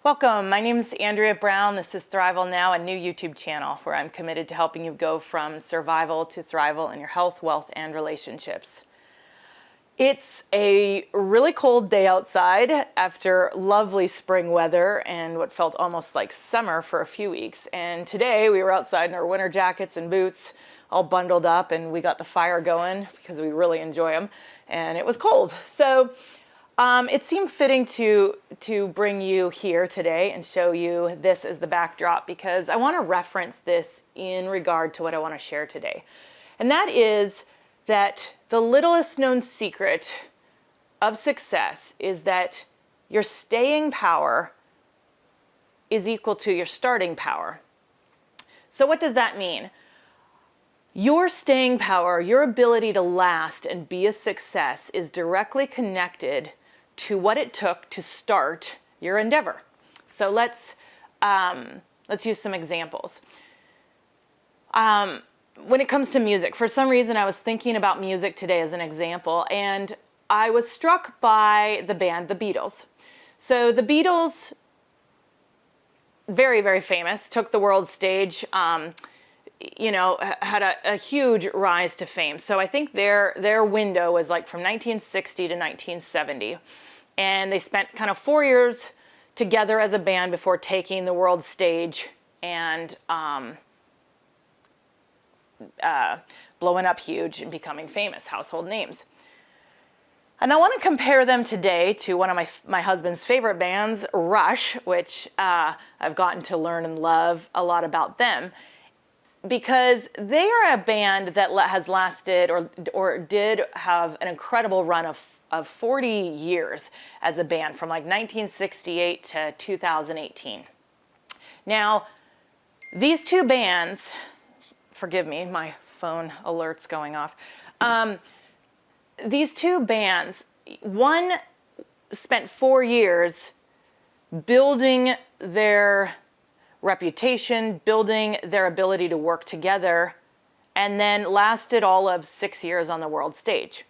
Welcome, my name is Andrea Brown. This is Thrival Now, a new YouTube channel where I'm committed to helping you go from survival to thrival in your health, wealth, and relationships. It's a really cold day outside after lovely spring weather and what felt almost like summer for a few weeks. And today we were outside in our winter jackets and boots, all bundled up, and we got the fire going because we really enjoy them. And it was cold. So it seemed fitting to bring you here today and show you this as the backdrop because I want to reference this in regard to what I want to share today. And that is that the littlest known secret of success is that your staying power is equal to your starting power. So what does that mean? Your staying power, your ability to last and be a success is directly connected to what it took to start your endeavor. So let's use some examples. When it comes to music, for some reason I was thinking about music today as an example, and I was struck by the band, the Beetles. So the Beetles, very, very famous, took the world stage, had a huge rise to fame. So I think their window was like from 1960 to 1970. And they spent kind of 4 years together as a band before taking the world stage and blowing up huge and becoming famous household names. And I want to compare them today to one of my husband's favorite bands, Rush, which I've gotten to learn and love a lot about them, because they are a band that has lasted or did have an incredible run of 40 years as a band from like 1968 to 2018. Now, these two bands, forgive me, my phone alert's going off. These two bands, one spent 4 years building their reputation, building their ability to work together, and then lasted all of 6 years on the world stage.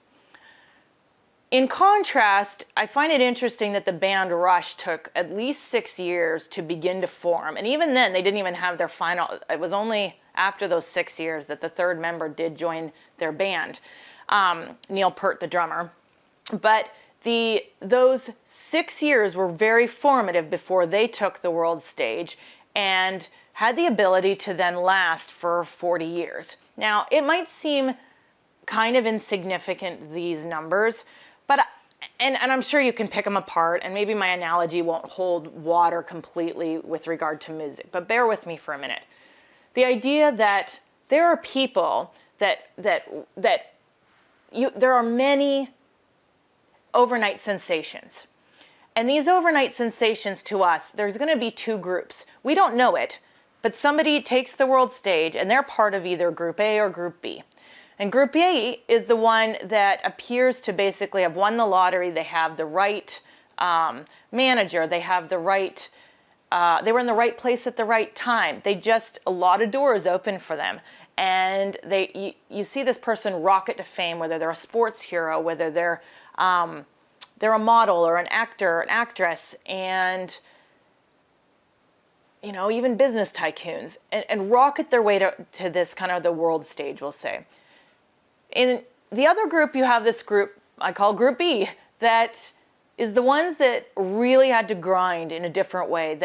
In contrast, I find it interesting that the band Rush took at least 6 years to begin to form. And even then, they didn't even have their final, it was only after those 6 years that the third member did join their band, Neil Peart, the drummer. But those 6 years were very formative before they took the world stage and had the ability to then last for 40 years. Now, it might seem kind of insignificant, these numbers, but and I'm sure you can pick them apart, and maybe my analogy won't hold water completely with regard to music, but bear with me for a minute. The idea that there are people there are many overnight sensations. And these overnight sensations to us, there's going to be two groups. We don't know it, but somebody takes the world stage and they're part of either Group A or Group B. And Group A is the one that appears to basically have won the lottery. They have the right manager. They have the right, they were in the right place at the right time. A lot of doors open for them. And you see this person rocket to fame, whether they're a sports hero, whether they're a model or an actor, an actress, and even business tycoons, and rocket their way to this kind of the world stage, we'll say. In the other group, you have this group I call Group B, that is the ones that really had to grind in a different way,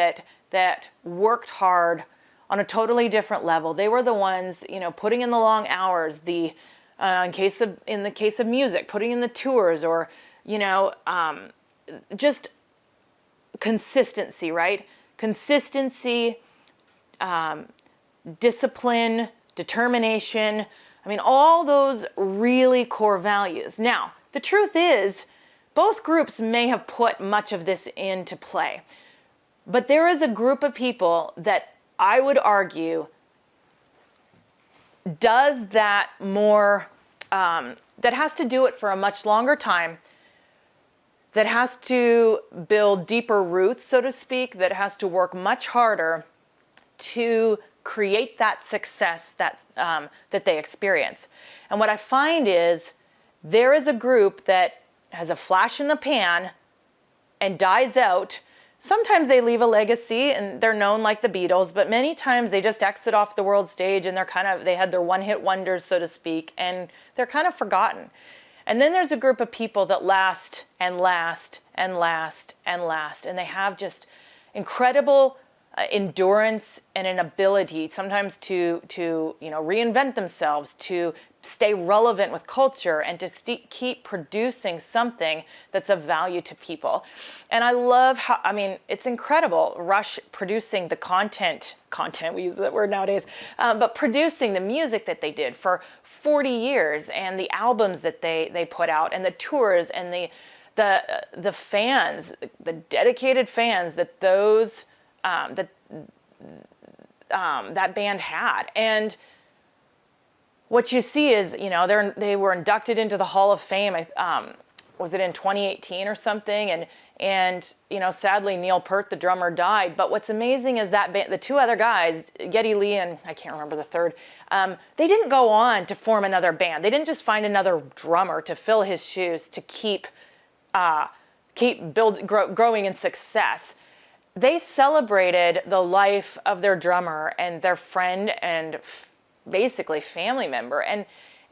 that worked hard on a totally different level. They were the ones, putting in the long hours, in the case of music, putting in the tours, or just consistency, right? Consistency, discipline, determination. I mean, all those really core values. Now, the truth is, both groups may have put much of this into play, but there is a group of people that I would argue does that more, that has to do it for a much longer time, that has to build deeper roots, so to speak, that has to work much harder to create that success that they experience. And what I find is there is a group that has a flash in the pan and dies out sometimes they leave a legacy and they're known like the Beatles, but many times they just exit off the world stage and they had their one-hit wonders, so to speak, and they're kind of forgotten. And then there's a group of people that last and last and last and last, and they have just incredible endurance and an ability sometimes to reinvent themselves, to stay relevant with culture, and to keep producing something that's of value to people. And I love how, it's incredible, Rush producing the content, we use that word nowadays, but producing the music that they did for 40 years, and the albums that they put out, and the tours, and the fans, the dedicated fans that that band had. And what you see is, they were inducted into the Hall of Fame. Was it in 2018 or something? And sadly, Neil Peart, the drummer, died. But what's amazing is that the two other guys, Geddy Lee and I can't remember the third, they didn't go on to form another band. They didn't just find another drummer to fill his shoes to keep growing in success. They celebrated the life of their drummer and their friend and basically family member,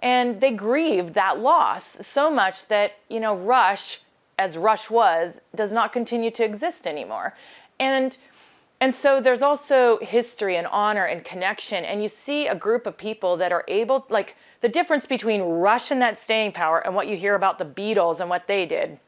and they grieved that loss so much that Rush, as Rush was, does not continue to exist anymore. And so there's also history and honor and connection, and you see a group of people that are able, like the difference between Rush and that staying power and what you hear about the Beatles and what they did.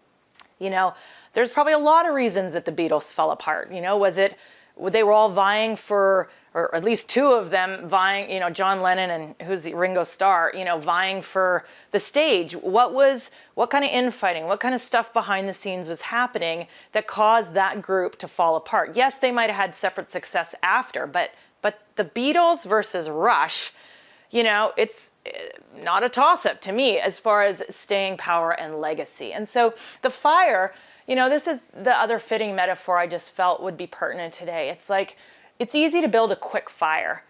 There's probably a lot of reasons that the Beatles fell apart. They were all vying for, or at least two of them vying, John Lennon and who's the Ringo Starr, vying for the stage. What kind of infighting, what kind of stuff behind the scenes was happening that caused that group to fall apart? Yes, they might have had separate success after, but the Beatles versus Rush, it's not a toss-up to me as far as staying power and legacy. And so the fire, this is the other fitting metaphor I just felt would be pertinent today. It's like, it's easy to build a quick fire,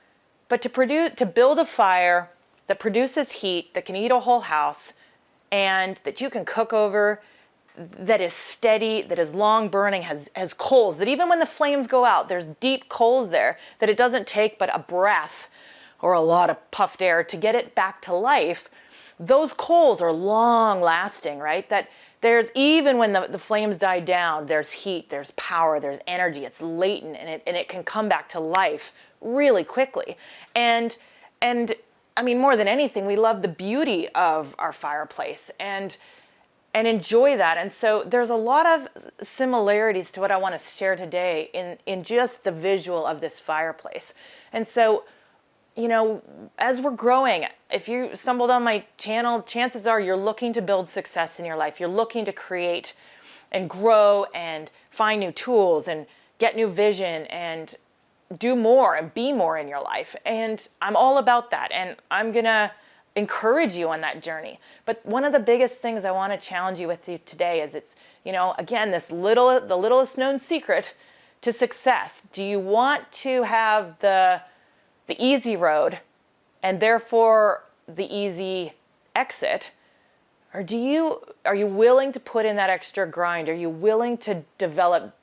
but to build a fire that produces heat, that can eat a whole house, and that you can cook over, that is steady, that is long burning, has coals, that even when the flames go out, there's deep coals there, that it doesn't take but a breath or a lot of puffed air to get it back to life. Those coals are long lasting, right? That there's, even when the flames die down, there's heat, there's power, there's energy, it's latent, and it can come back to life really quickly. And more than anything, we love the beauty of our fireplace and enjoy that. And so there's a lot of similarities to what I want to share today in just the visual of this fireplace. And so, as we're growing, if you stumbled on my channel, chances are you're looking to build success in your life. You're looking to create and grow and find new tools and get new vision and do more and be more in your life. And I'm all about that. And I'm going to encourage you on that journey. But one of the biggest things I want to challenge you with today is it's, again, the littlest known secret to success. Do you want to have the easy road and therefore the easy exit? Or are you willing to put in that extra grind? Are you willing to develop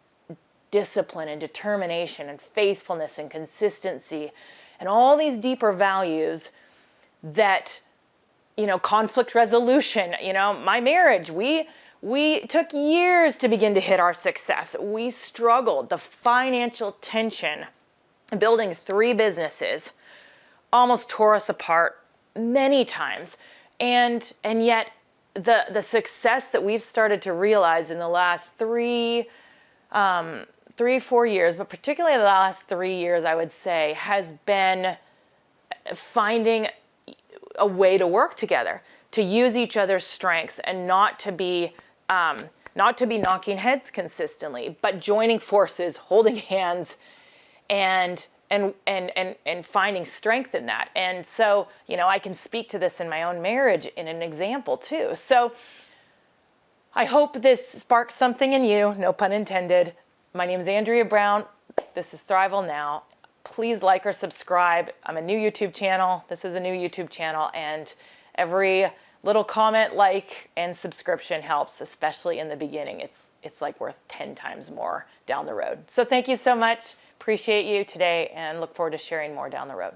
discipline and determination and faithfulness and consistency and all these deeper values that, conflict resolution, my marriage, we took years to begin to hit our success. We struggled. The financial tension, building 3 businesses, almost tore us apart many times. And yet the success that we've started to realize in the last 3, 4 years, but particularly the last 3 years, I would say, has been finding a way to work together, to use each other's strengths and not to be knocking heads consistently, but joining forces, holding hands, and finding strength in that. And so, I can speak to this in my own marriage in an example too. So I hope this sparks something in you, no pun intended. My name is Andrea Brown. This is Thrival Now. Please like or subscribe. I'm a new YouTube channel. This is a new YouTube channel. And every little comment, like, and subscription helps, especially in the beginning. It's like worth 10 times more down the road. So thank you so much. Appreciate you today and look forward to sharing more down the road.